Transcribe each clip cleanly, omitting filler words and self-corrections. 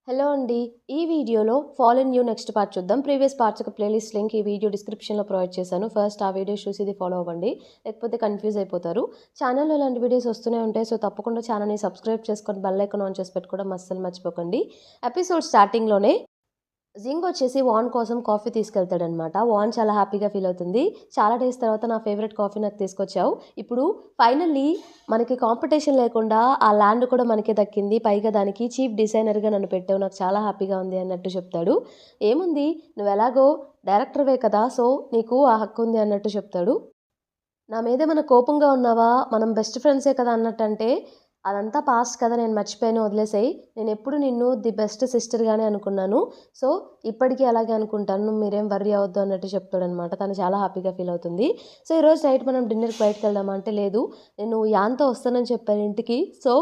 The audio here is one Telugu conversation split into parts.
హలో అండి. ఈ వీడియోలో fall in new next part చూద్దాం. ప్రీవియస్ పార్ట్స్ యొక్క ప్లేలిస్ట్ లింక్ ఈ వీడియో డిస్క్రిప్షన్‌లో ప్రొవైడ్ చేశాను. ఫస్ట్ ఆ వీడియోస్ చూసి ఇది ఫాలో అవ్వండి. లేకపోతే కన్‌ఫ్యూజ్ అయిపోతారు. ఛానల్‌లో ఇలాంటి వీడియోస్ వస్తూనే ఉంటాయి. సో, తప్పకుండా ఛానల్‌ని సబ్స్క్రైబ్ చేసుకొని బెల్ ఐకాన్ ఆన్ చేసి పెట్టుకోవడం అస్సలు మర్చిపోకండి. ఎపిసోడ్ స్టార్టింగ్‌లోనే జింగ్ వచ్చేసి వాన్ కోసం కాఫీ తీసుకెళ్తాడనమాట. వాన్ చాలా హ్యాపీగా ఫీల్ అవుతుంది. చాలా డేస్ తర్వాత నా ఫేవరెట్ కాఫీ నాకు తీసుకొచ్చావు. ఇప్పుడు ఫైనల్లీ మనకి కాంపిటీషన్ లేకుండా ఆ ల్యాండ్ కూడా మనకే దక్కింది. పైగా దానికి చీఫ్ డిజైనర్‌గా నన్ను పెట్టావు. నాకు చాలా హ్యాపీగా ఉంది అన్నట్టు చెప్తాడు. ఏముంది నువ్వెలాగో డైరెక్టర్‌వే కదా! సో, నీకు ఆ హక్కు ఉంది అన్నట్టు చెప్తాడు. నా మీదేమైనా కోపంగా ఉన్నావా? మనం బెస్ట్ ఫ్రెండ్సే కదా అన్నట్టంటే, అదంతా పాస్ట్ కదా నేను మర్చిపోయాను వదిలేసేయి. నేనెప్పుడు నిన్ను ది బెస్ట్ సిస్టర్‌గానే అనుకున్నాను. సో, ఇప్పటికీ అలాగే అనుకుంటాను. నువ్వు మీరేం వర్రీ అవ్వద్దు అన్నట్టు చెప్తాడనమాట. తను చాలా హ్యాపీగా ఫీల్ అవుతుంది. సో, ఈరోజు నైట్ మనం డిన్నర్‌కి బయటికెళ్దామా అంటే, లేదు నేను యాన్‌తో వస్తానని చెప్పాను ఇంటికి. సో,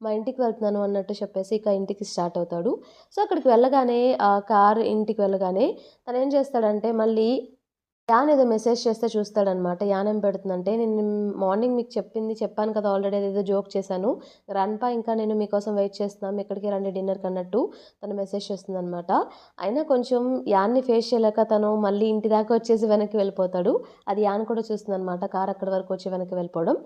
మా ఇంటికి వెళ్తున్నాను అన్నట్టు చెప్పేసి ఇక ఇంటికి స్టార్ట్ అవుతాడు. సో, అక్కడికి వెళ్ళగానే కార్ ఇంటికి వెళ్ళగానే తనేం చేస్తాడంటే మళ్ళీ యాన్ ఏదో మెసేజ్ చేస్తే చూస్తాడనమాట. యాన్ ఏం పెడుతుందంటే, నేను మార్నింగ్ మీకు చెప్పాను కదా ఆల్రెడీ అదేదో జోక్ చేశాను. గ్రాండ్‌పా ఇంకా నేను మీకోసం వెయిట్ చేస్తున్నాం. ఇక్కడికి రండి డిన్నర్‌కి అన్నట్టు తను మెసేజ్ చేస్తుందనమాట. అయినా కొంచెం యాన్‌ని ఫేస్ చేయలేక తను మళ్ళీ ఇంటి దాకా వచ్చేసి వెనక్కి వెళ్ళిపోతాడు. అది యాన్ కూడా చూస్తుందనమాట. కార్ అక్కడి వరకు వచ్చి వెనక్కి వెళ్ళిపోవడం.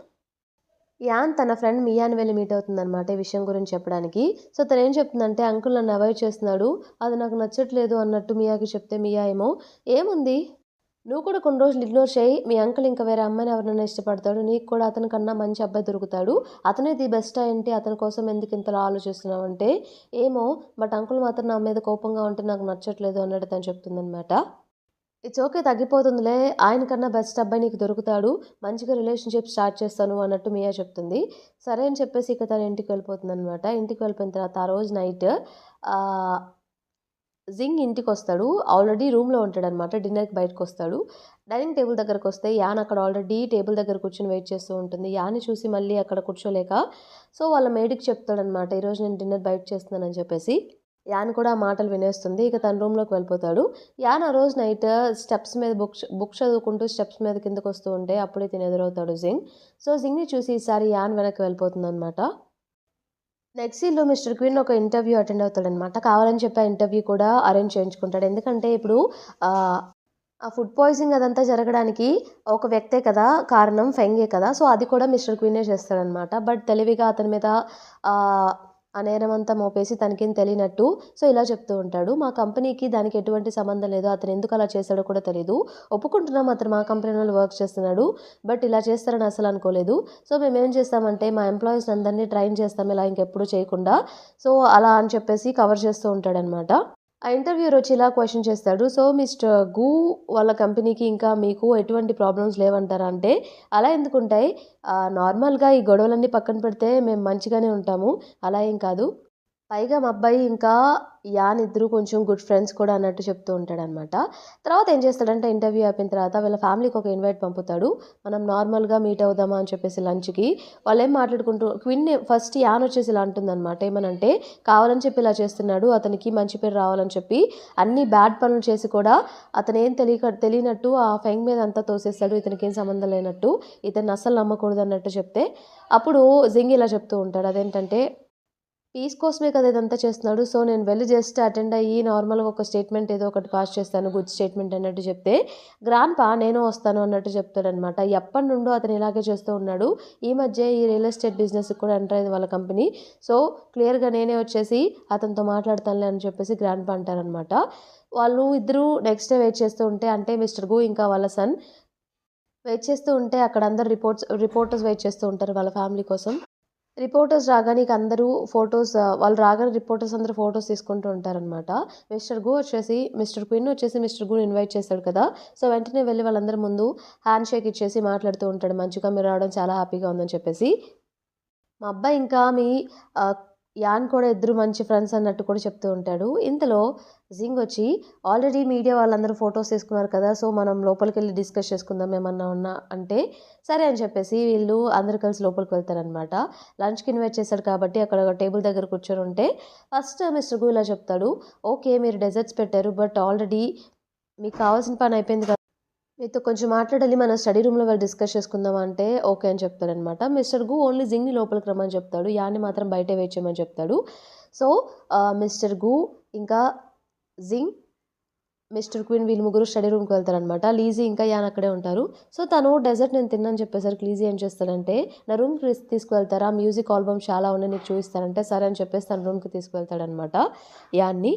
యాన్ తన ఫ్రెండ్ మియాని వెళ్లి మీట్ అవుతుందనమాట ఈ విషయం గురించి చెప్పడానికి. సో, తనేం చెప్తుందంటే, అంకుల్ నన్ను అవాయిడ్ చేస్తున్నాడు. అది నాకు నచ్చట్లేదు అన్నట్టు మియాకి చెప్తే, మియా ఏమో ఏముంది నువ్వు కూడా కొన్ని రోజులు ఇగ్నోర్ చేయి. మీ అంకుల్ ఇంకా వేరే అమ్మాయిని ఎవరినైనా ఇష్టపడతాడు. నీకు కూడా అతని కన్నా మంచి అబ్బాయి దొరుకుతాడు. అతనే ది బెస్టా ఏంటి? అతని కోసం ఎందుకు ఇంతలా ఆలోచిస్తున్నావంటే, ఏమో బట్ అంకుల్ మాత్రం నా మీద కోపంగా ఉంటే నాకు నచ్చట్లేదు అన్నట్టు తను చెప్తుందనమాట. It's okay తగ్గిపోతుందిలే. ఆయన కన్నా బెస్ట్ అబ్బాయి నీకు దొరుకుతాడు. మంచిగా రిలేషన్‌షిప్ స్టార్ట్ చేస్తాను అన్నట్టు మియా చెప్తుంది. సరే అని చెప్పేసి ఇక తను ఇంటికి వెళ్ళిపోతుందనమాట. ఇంటికి వెళ్ళిపోయిన తర్వాత ఆ రోజు నైట్ ఆహ్ జింగ్ ఇంటికొస్తాడు. ఆల్రెడీ రూమ్‌లో ఉంటాడనమాట. డిన్నర్‌కి బయటకొస్తాడు. డైనింగ్ టేబుల్ దగ్గరకొస్తే యాన్ అక్కడ ఆల్రెడీ టేబుల్ దగ్గర కూర్చొని వెయిట్ చేస్తూ ఉంటుంది. యాన్‌ని చూసి మళ్ళీ అక్కడ కూర్చోలేక సో, వాళ్ళ మెయిడ్‌కి చెప్తాడనమాట. ఈరోజు నేను డిన్నర్ బయట చేస్తున్నానని చెప్పేసి. యాన్ కూడా ఆ మాటలు వినేస్తుంది. ఇక తన రూమ్‌లోకి వెళ్ళిపోతాడు. యాన్ ఆ రోజు నైట్ స్టెప్స్ మీద బుక్ చదువుకుంటూ స్టెప్స్ మీద కిందకొస్తూ ఉంటే అప్పుడే తిను ఎదురవుతాడు జింగ్. సో, జింగ్‌ని చూసి ఈసారి యాన్ వెనక్కి వెళ్ళిపోతుందనమాట. నెక్స్ట్ సీన్‌లో మిస్టర్ క్వీన్ ఒక ఇంటర్వ్యూ అటెండ్ అవుతాడనమాట. కావాలని చెప్పి ఆ ఇంటర్వ్యూ కూడా అరేంజ్ చేయించుకుంటాడు. ఎందుకంటే ఇప్పుడు ఆహ్, ఆ ఫుడ్ పాయిజనింగ్ అదంతా జరగడానికి ఒక వ్యక్తే కదా కారణం. ఫెంగే కదా! సో, అది కూడా మిస్టర్ క్వీనే చేస్తాడనమాట. బట్ తెలివిగా అతని మీద ఆహ్, ఆ నేరమంతా మోపేసి తనకేం తెలియనట్టు సో, ఇలా చెప్తూ ఉంటాడు. మా కంపెనీకి దానికి ఎటువంటి సంబంధం లేదు. అతను ఎందుకు అలా చేశాడో కూడా తెలీదు. ఒప్పుకుంటున్నాం అతను మా కంపెనీలో వర్క్ చేస్తున్నాడు. బట్ ఇలా చేస్తారని అసలు అనుకోలేదు. సో, మేమేం చేస్తామంటే మా ఎంప్లాయీస్‌ని అందరిని ట్రైన్ చేస్తాం ఇలా ఇంకెప్పుడు చేయకుండా. సో, అలా అని చెప్పేసి కవర్ చేస్తూ ఉంటాడనమాట. ఆ ఇంటర్వ్యూయర్ వచ్చి ఇలా క్వెషన్ చేస్తాడు. సో, మిస్టర్ గు వాళ్ళ కంపెనీకి ఇంకా మీకు ఎటువంటి ప్రాబ్లమ్స్ లేవంటారా? అంటే, అలా ఎందుకుంటాయి? నార్మల్‌గా ఈ గొడవలన్నీ పక్కన పెడితే మేము మంచిగానే ఉంటాము. అలా ఏం కాదు. పైగా మా అబ్బాయి ఇంకా యాన్ ఇద్దరు కొంచెం గుడ్ ఫ్రెండ్స్ కూడా అన్నట్టు చెప్తూ ఉంటాడనమాట. తర్వాత ఏం చేస్తాడంటే ఇంటర్వ్యూ అయిపోయిన తర్వాత వీళ్ళ ఫ్యామిలీకి ఒక ఇన్వైట్ పంపుతాడు. మనం నార్మల్‌గా మీట్ అవుదామా అని చెప్పేసి లంచ్‌కి. వాళ్ళేం మాట్లాడుకుంటూ క్విన్ ఫస్ట్ యాన్ వచ్చేసి ఇలా అంటుందనమాట. ఏమనంటే కావాలని చెప్పి ఇలా చేస్తున్నాడు. అతనికి మంచి పేరు రావాలని చెప్పి అన్ని బ్యాడ్ పనులు చేసి కూడా అతనేం తెలియనట్టు ఆ ఫెంగ్ మీద అంతా తోసేస్తాడు. ఇతనికేం సంబంధం లేనట్టు. ఇతన్ని అస్సలు నమ్మకూడదు అన్నట్టు చెప్తే అప్పుడు జింగ్ ఇలా చెప్తూ ఉంటాడు. అదేంటంటే పీస్ కోసమే కదా ఇదంతా చేస్తున్నాడు. సో, నేను వెళ్లి జస్ట్ అటెండ్ అయ్యి నార్మల్‌గా ఒక స్టేట్మెంట్ ఏదో ఒకటి పాస్ చేస్తాను. గుడ్ స్టేట్మెంట్ అన్నట్టు చెప్తే, గ్రాండ్‌పా నేను వస్తాను అన్నట్టు చెప్తాడనమాట. ఎప్పటినుండో అతను ఇలాగే చేస్తూ ఉన్నాడు. ఈ మధ్య ఈ రియల్ ఎస్టేట్ బిజినెస్‌కి కూడా ఎంటర్ అయింది వాళ్ళ కంపెనీ. సో, క్లియర్‌గా నేనే వచ్చేసి అతనితో మాట్లాడతానులే అని చెప్పేసి గ్రాండ్‌పా అంటారనమాట. వాళ్ళు ఇద్దరు నెక్స్ట్ డే వెయిట్ చేస్తూ ఉంటే అంటే మిస్టర్ గు ఇంకా వాళ్ళ సన్ వెయిట్ చేస్తూ ఉంటే అక్కడ అందరూ రిపోర్టర్స్ వెయిట్ చేస్తూ ఉంటారు వాళ్ళ ఫ్యామిలీ కోసం. రిపోర్టర్స్ రాగానే ఇక అందరూ వాళ్ళు రాగానే రిపోర్టర్స్ అందరూ ఫోటోస్ తీసుకుంటూ ఉంటారనమాట. మిస్టర్ క్విన్ వచ్చేసి మిస్టర్ గూని ఇన్వైట్ చేస్తాడు కదా! సో, వెంటనే వెళ్లి వాళ్ళందరి ముందు హ్యాండ్ షేక్ ఇచ్చేసి మాట్లాడుతూ ఉంటాడు. మంచిగా మీరు రావడం చాలా హ్యాపీగా ఉందని చెప్పేసి. మా అబ్బాయి ఇంకా ఆహ్, యాన్ కూడా ఇద్దరు మంచి ఫ్రెండ్స్ అన్నట్టు కూడా చెప్తూ ఉంటాడు. ఇంతలో జింగ్ వచ్చి ఆల్రెడీ మీడియా వాళ్ళందరూ ఫోటోస్ తీసుకున్నారు కదా! సో, మనం లోపలికెళ్ళి డిస్కస్ చేసుకుందాం ఏమన్నా ఉన్నా అంటే, సరే అని చెప్పేసి వీళ్ళు అందరూ కలిసి లోపలికి వెళ్తారనమాట. లంచ్‌కి ఇన్వైట్ చేశాడు కాబట్టి అక్కడ ఒక టేబుల్ దగ్గర కూర్చొనుంటే, ఫస్ట్ మిస్టర్ గు ఇలా చెప్తాడు. ఓకే. మీరు డెజర్ట్స్ పెట్టారు. బట్ ఆల్రెడీ మీకు కావాల్సిన పని అయిపోయింది కదా! మీతో కొంచెం మాట్లాడాలి. మన స్టడీ రూమ్‌లో వెళ్లి డిస్కస్ చేసుకుందామా అంటే, ఓకే అని చెప్తాడనమాట. మిస్టర్ గు ఓన్లీ జింగ్‌ని లోపలికి రమ్మని చెప్తాడు. యాన్‌ని మాత్రం బయటే వెయిట్ చేయమని చెప్తాడు. సో మిస్టర్ గు ఇంకా జింగ్, మిస్టర్ క్వీన్ వీళ్ళు ముగ్గురు స్టడీ రూమ్కి వెళ్తారనమాట. లీజీ ఇంకా యాన్ అక్కడే ఉంటారు. సో తను డెజర్ట్ నేను తిన్నాను చెప్పేసరికి లీజీ ఏం చేస్తాడంటే నా రూమ్కి తీసుకువెళ్తారా, మ్యూజిక్ ఆల్బమ్ చాలా ఉన్నాయి నీకు చూపిస్తానంటే సరే అని చెప్పేసి తన రూమ్కి తీసుకువెళ్తాడనమాట యాన్ని.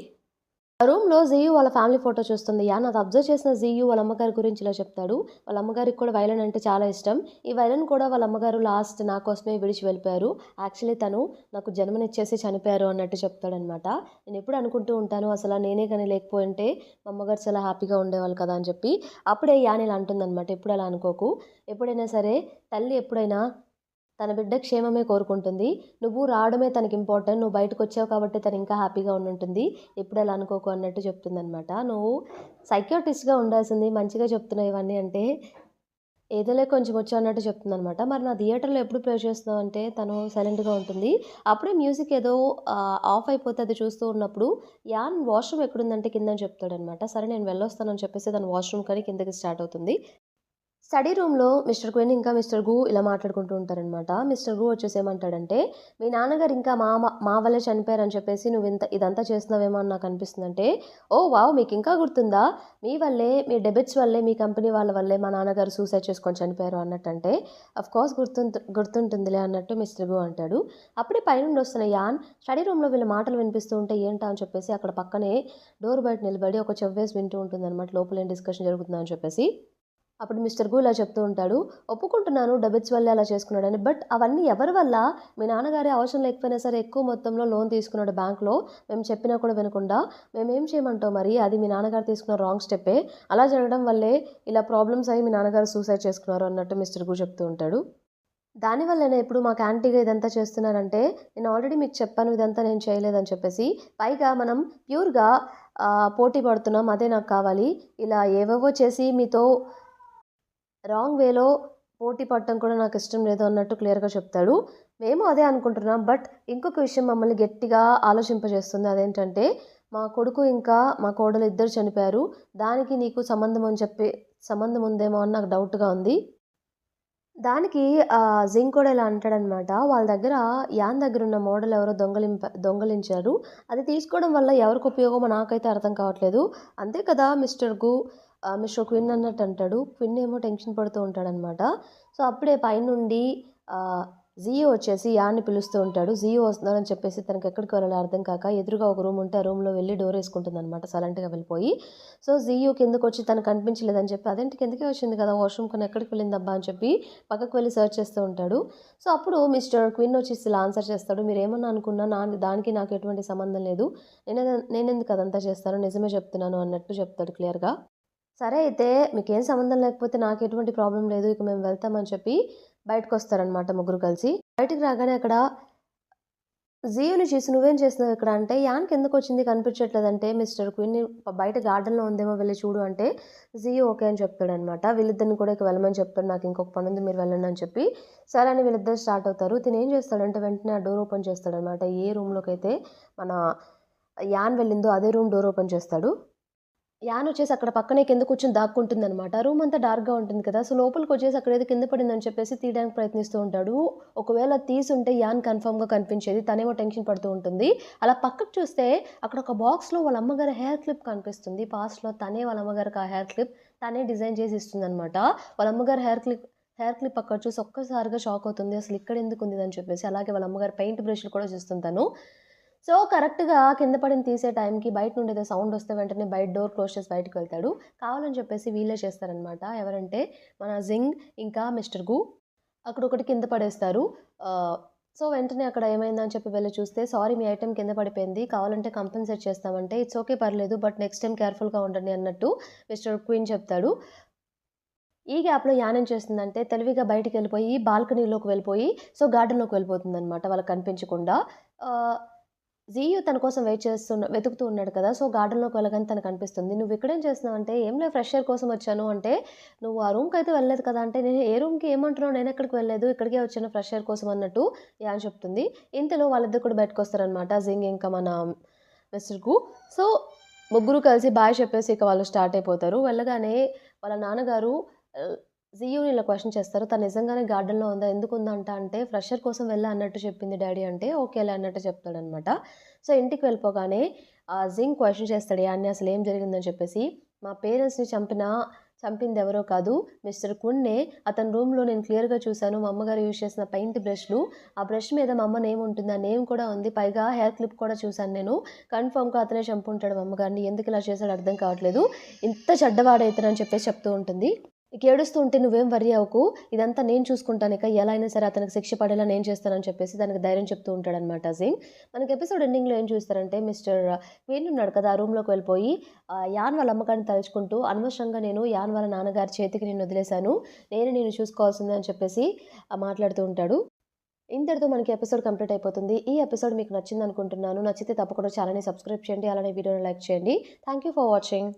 రూమ్లో జియు వాళ్ళ ఫ్యామిలీ ఫోటో చూస్తుంది. యాన్ అది అబ్జర్వ్ చేసిన జియు వాళ్ళ అమ్మగారి గురించి ఇలా చెప్తాడు. వాళ్ళ అమ్మగారికి కూడా వైలన్ అంటే చాలా ఇష్టం. ఈ వైలన్ కూడా వాళ్ళ అమ్మగారు లాస్ట్ నా కోసమే విడిచి వెళ్ళిపోయారు, యాక్చువల్లీ తను నాకు జన్మనిచ్చేసి చనిపోయారు అన్నట్టు చెప్తాడనమాట. నేను ఎప్పుడు అనుకుంటూ ఉంటాను అసలు నేనే కానీ లేకపోయింటే మా అమ్మగారు చాలా హ్యాపీగా ఉండేవాళ్ళు కదా అని చెప్పి. అప్పుడే యాన్ ఇలా అంటుందన్నమాట, ఎప్పుడు అలా అనుకోకు, ఎప్పుడైనా సరే తల్లి ఎప్పుడైనా తన బిడ్డ క్షేమమే కోరుకుంటుంది, నువ్వు రావడమే తనకి ఇంపార్టెంట్, నువ్వు బయటకు వచ్చావు కాబట్టి తను ఇంకా హ్యాపీగా ఉండుంటుంది, ఎప్పుడు అలా అనుకోకు అన్నట్టు చెప్తుందనమాట. నువ్వు సైకియాట్రిస్ట్గా ఉండాల్సింది, మంచిగా చెప్తున్నావు ఇవన్నీ అంటే ఏదోలే కొంచెం వచ్చు అన్నట్టు చెప్తుందనమాట. మరి నా థియేటర్లో ఎప్పుడు ప్లే చేస్తున్నావు అంటే తను సైలెంట్గా ఉంటుంది. అప్పుడే మ్యూజిక్ ఏదో ఆఫ్ అయిపోతే అది చూస్తూ ఉన్నప్పుడు యాన్ వాష్రూమ్ ఎక్కడుందంటే కిందని చెప్తాడనమాట. సరే నేను వెళ్ళొస్తానని చెప్పేసి తను వాష్రూమ్ కానీ కిందకి స్టార్ట్ అవుతుంది. స్టడీ రూమ్లో మిస్టర్ క్వెన్ ఇంకా మిస్టర్ గు ఇలా మాట్లాడుకుంటూ ఉంటారనమాట. మిస్టర్ గు వచ్చేసి ఏమంటాడంటే మీ నాన్నగారు ఇంకా మా వల్లే చనిపోయారని చెప్పేసి నువ్వు ఇదంతా చేస్తున్నావేమో అని నాకు అనిపిస్తుందంటే, ఓ వావ్ మీకు ఇంకా గుర్తుందా, మీ వల్లే మీ డెబిట్స్ వల్లే మీ కంపెనీ వాళ్ళ వల్లే మా నాన్నగారు సూసైడ్ చేసుకొని చనిపోయారు అన్నట్టంటే కోర్స్ గుర్తుంటుందిలే అన్నట్టు మిస్టర్ గు అంటాడు. అప్పుడే పైనుండి వస్తున్న యాన్ స్టడీ రూమ్లో వీళ్ళ మాటలు వినిపిస్తూ ఉంటే ఏంటా అని చెప్పేసి అక్కడ పక్కనే డోర్ బయట నిలబడి ఒక చెవ్వేసి వింటూ ఉంటుంది అనమాట, లోపల ఏం డిస్కషన్ జరుగుతుందా అని చెప్పేసి. అప్పుడు మిస్టర్ గు ఇలా చెప్తూ ఉంటాడు, ఒప్పుకుంటున్నాను డెబిట్స్ వల్లే అలా చేసుకున్నాడని, బట్ అవన్నీ ఎవరి వల్ల, మీ నాన్నగారి అవసరం లేకపోయినా సరే ఎక్కువ మొత్తంలో లోన్ తీసుకున్నాడు బ్యాంక్లో, మేము చెప్పినా కూడా వినకుండా, మేమేం చేయమంటావు మరి, అది మీ నాన్నగారు తీసుకున్న రాంగ్ స్టెప్పే, అలా జరగడం వల్లే ఇలా ప్రాబ్లమ్స్ అయ్యి మీ నాన్నగారు సూసైడ్ చేసుకున్నారు అన్నట్టు మిస్టర్ గు చెప్తూ ఉంటాడు. దానివల్లనే ఇప్పుడు మాకు యాంటీగా ఇదంతా చేస్తున్నారంటే నేను ఆల్రెడీ మీకు చెప్పాను ఇదంతా నేను చేయలేదని చెప్పేసి, పైగా మనం ప్యూర్గా పోటీ పడుతున్నాం, అదే నాకు కావాలి, ఇలా ఏవేవో చేసి మీతో రాంగ్ వేలో పోటీ పడటం కూడా నాకు ఇష్టం లేదు అన్నట్టు క్లియర్గా చెప్తాడు. మేము అదే అనుకుంటున్నాం, బట్ ఇంకొక విషయం మమ్మల్ని గట్టిగా ఆలోచింపజేస్తుంది, అదేంటంటే మా కొడుకు ఇంకా మా కోడలు ఇద్దరు చనిపోయారు, దానికి నీకు సంబంధం ఉందేమో అని నాకు డౌట్గా ఉంది. దానికి జింగ్ కూడా ఇలా అంటాడనమాట, వాళ్ళ దగ్గర యాన్ దగ్గర ఉన్న మోడల్ ఎవరో దొంగలించారు, అది తీసుకోవడం వల్ల ఎవరికి ఉపయోగమో నాకైతే అర్థం కావట్లేదు, అంతే కదా మిస్టర్ క్విన్ అన్నట్టు అంటాడు. క్విన్ ఏమో టెన్షన్ పడుతూ ఉంటాడనమాట. సో అప్పుడే పైనుండి జియో వచ్చేసి యాన్ని పిలుస్తూ ఉంటాడు. జియో వస్తున్నాడని చెప్పేసి తనకి ఎక్కడికి వెళ్ళాలో అర్థం కాక ఎదురుగా ఒక రూమ్ ఉంటే ఆ రూమ్లో వెళ్ళి డోర్ వేసుకుంటుంది అనమాట సైలెంట్గా వెళ్ళిపోయి. సో జియో కిందకు వచ్చి తనకు కనిపించలేదని చెప్పి, అదేంటి కిందకే వచ్చింది కదా వాష్రూమ్ కన్నా ఎక్కడికి వెళ్ళిందబ్బా అని చెప్పి పక్కకు వెళ్ళి సర్చ్ చేస్తూ ఉంటాడు. సో అప్పుడు మిస్టర్ క్విన్ వచ్చి ఇలా ఆన్సర్ చేస్తాడు, మీరు ఏమన్నా అనుకున్నా దానికి నాకు ఎటువంటి సంబంధం లేదు, నేనెందుకు అదంతా చేస్తాను, నిజమే చెప్తున్నాను అన్నట్టు చెప్తాడు క్లియర్గా. సరే అయితే మీకేం సంబంధం లేకపోతే నాకు ఎటువంటి ప్రాబ్లం లేదు, ఇక మేము వెళ్తామని చెప్పి బయటకు వస్తారనమాట ముగ్గురు కలిసి. బయటికి రాగానే అక్కడ జియోని చూసి నువ్వేం చేస్తున్నావు ఇక్కడ అంటే, యాన్కి ఎందుకు వచ్చింది కనిపించట్లేదంటే మిస్టర్ క్వీన్ బయట గార్డెన్లో ఉందేమో వెళ్ళి చూడు అంటే జియో ఓకే అని చెప్తాడనమాట. వీళ్ళిద్దరిని కూడా ఇక వెళ్ళమని చెప్తాడు, నాకు ఇంకొక పని ఉంది మీరు వెళ్ళండి అని చెప్పి. సరే అని వీళ్ళిద్దరు స్టార్ట్ అవుతారు. తిని ఏం చేస్తాడంటే వెంటనే ఆ డోర్ ఓపెన్ చేస్తాడనమాట. ఏ రూమ్లోకి అయితే మన యాన్ వెళ్ళిందో అదే రూమ్ డోర్ ఓపెన్ చేస్తాడు. యాన్ వచ్చేసి అక్కడ పక్కనే కింద కూర్చొని దాక్కుంటుందనమాట. రూమ్ అంతా డార్క్‌గా ఉంటుంది కదా, సో లోపలికి వచ్చేసి అక్కడ ఏదో కింద పడిందని చెప్పేసి తీయడానికి ప్రయత్నిస్తూ ఉంటాడు. ఒకవేళ తీసుంటే యాన్ కన్ఫర్మ్‌గా కనిపించేది, తనేమో టెన్షన్ పడుతూ ఉంటుంది. అలా పక్కకు చూస్తే అక్కడ ఒక బాక్స్‌లో వాళ్ళ అమ్మగారి హెయిర్ క్లిప్ కనిపిస్తుంది. పాస్ట్‌లో తనే వాళ్ళ అమ్మగారికి ఆ హెయిర్ క్లిప్ తనే డిజైన్ చేసి ఇస్తుందనమాట. వాళ్ళ అమ్మగారి హెయిర్ క్లిప్ అక్కడ చూసి ఒక్కసారిగా షాక్ అవుతుంది, అసలు ఇక్కడ ఎందుకు ఉంది అని చెప్పేసి. అలాగే వాళ్ళ అమ్మగారి పెయింట్ బ్రష్లు కూడా చూస్తుంది తను. సో కరెక్ట్‌గా కింద పడింది తీసే టైంకి బయట నుండి ఏదో సౌండ్ వస్తే వెంటనే బయట డోర్ క్లోజ్ చేసి బయటికి వెళ్తాడు. కావాలని చెప్పేసి వీళ్ళే చేస్తారనమాట. ఎవరంటే మన జింగ్ ఇంకా మిస్టర్ గు అక్కడ ఒకటి కింద పడేస్తారు. సో వెంటనే అక్కడ ఏమైందని చెప్పి వెళ్ళి చూస్తే సారీ మీ ఐటెమ్ కింద పడిపోయింది, కావాలంటే కంపెన్సేట్ చేస్తామంటే ఇట్స్ ఓకే పర్లేదు, బట్ నెక్స్ట్ టైం కేర్‌ఫుల్‌గా ఉండండి అన్నట్టు మిస్టర్ క్వీన్ చెప్తాడు. ఈ గ్యాప్‌లో యాన్ ఏం చేస్తుందంటే తెలివిగా బయటికెళ్ళిపోయి బాల్కనీలోకి వెళ్ళిపోయి సో గార్డెన్‌లోకి వెళ్ళిపోతుందనమాట వాళ్ళకి కనిపించకుండా. ఆహ్ జియు తన కోసం వెతుకుతూ ఉన్నాడు కదా, సో గార్డెన్‌లోకి వెళ్ళగానే తనకు అనిపిస్తుంది. "నువ్వు ఇక్కడేం చేస్తున్నావంటే" "ఏం లేదు ఫ్రెష్ ఎయిర్ కోసం వచ్చాను" అంటే, "నువ్వు ఆ రూమ్‌కైతే వెళ్ళలేదు కదా" అంటే, "నేను ఏ రూమ్‌కి ఏమంటున్నావు, నేనెక్కడికి వెళ్ళలేదు, ఇక్కడికే వచ్చాను ఫ్రెష్ ఎయిర్ కోసం" అన్నట్టు యాన్ చెప్తుంది. ఇంతలో వాళ్ళిద్దరు కూడా బయటకొస్తారనమాట, జింగ్ ఇంకా మన మిస్టర్ గు. సో ముగ్గురు కలిసి బాయ్ చెప్పేసి ఇక వాళ్ళు స్టార్ట్ అయిపోతారు. వెళ్ళగానే వాళ్ళ నాన్నగారు జియూని ఇలా క్వెషన్ చేస్తారు. తను నిజంగానే గార్డెన్‌లో ఉందా? ఎందుకుందంట అంటే, ఫ్రెషర్ కోసం వెళ్ళా అన్నట్టు చెప్పింది డ్యాడీ అంటే, ఓకేలే అన్నట్టు చెప్తాడనమాట. సో, ఇంటికి వెళ్ళిపోగానే జింగ్ క్వెషన్ చేస్తాడు యాన్‌ని అసలేం జరిగిందని చెప్పేసి. మా పేరెంట్స్‌ని చంపిందెవరో కాదు మిస్టర్ కున్నే. అతని రూమ్‌లో నేను క్లియర్‌గా చూసాను. మా అమ్మగారు యూజ్ చేసిన పెయింట్ బ్రష్‌లు. ఆ బ్రష్ మీద మా అమ్మ నేమ్ ఉంటుంది. ఆ నేమ్ కూడా ఉంది. పైగా హెయిర్ క్లిప్ కూడా చూసాను నేను. కన్ఫర్మ్‌గా అతనే చంపుంటాడు మా అమ్మగారిని. ఎందుకిలా చేశాడో అర్థం కావట్లేదు. ఇంత చెడ్డవాడా ఇతనని చెప్పేసి చెప్తూ ఉంటుంది. ఇక ఏడుస్తూ ఉంటే "నువ్వేం వర్రీ అవ్వకు. ఇదంతా నేను చూసుకుంటానిక. ఎలా అయినా సరే అతనికి శిక్ష పడేలా నేను చేస్తానని" చెప్పేసి దానికి ధైర్యం చెప్తూ ఉంటాడనమాట జింగ్. మనకి ఎపిసోడ్ ఎండింగ్‌లో ఏం చూస్తారంటే మిస్టర్ క్వీన్ ఉన్నాడు కదా! ఆ రూమ్‌లోకి వెళ్ళిపోయి యాన్ వాళ్ళ అమ్మగారిని తలుచుకుంటూ అనవసరంగా నేను యాన్ వాళ్ళ నాన్నగారి చేతికి నిన్నొదిలేశాను. నేనే నిన్ను చూసుకోవాల్సిందే అని చెప్పేసి మాట్లాడుతూ ఉంటాడు. ఇంతటితో మనకి ఎపిసోడ్ కంప్లీట్ అయిపోతుంది. ఈ ఎపిసోడ్ మీకు నచ్చిందనుకుంటున్నాను. నచ్చితే తప్పకుండా ఛానెల్‌ని సబ్స్క్రైబ్ చేయండి. అలానే వీడియోని లైక్ చేయండి. Thank you for watching.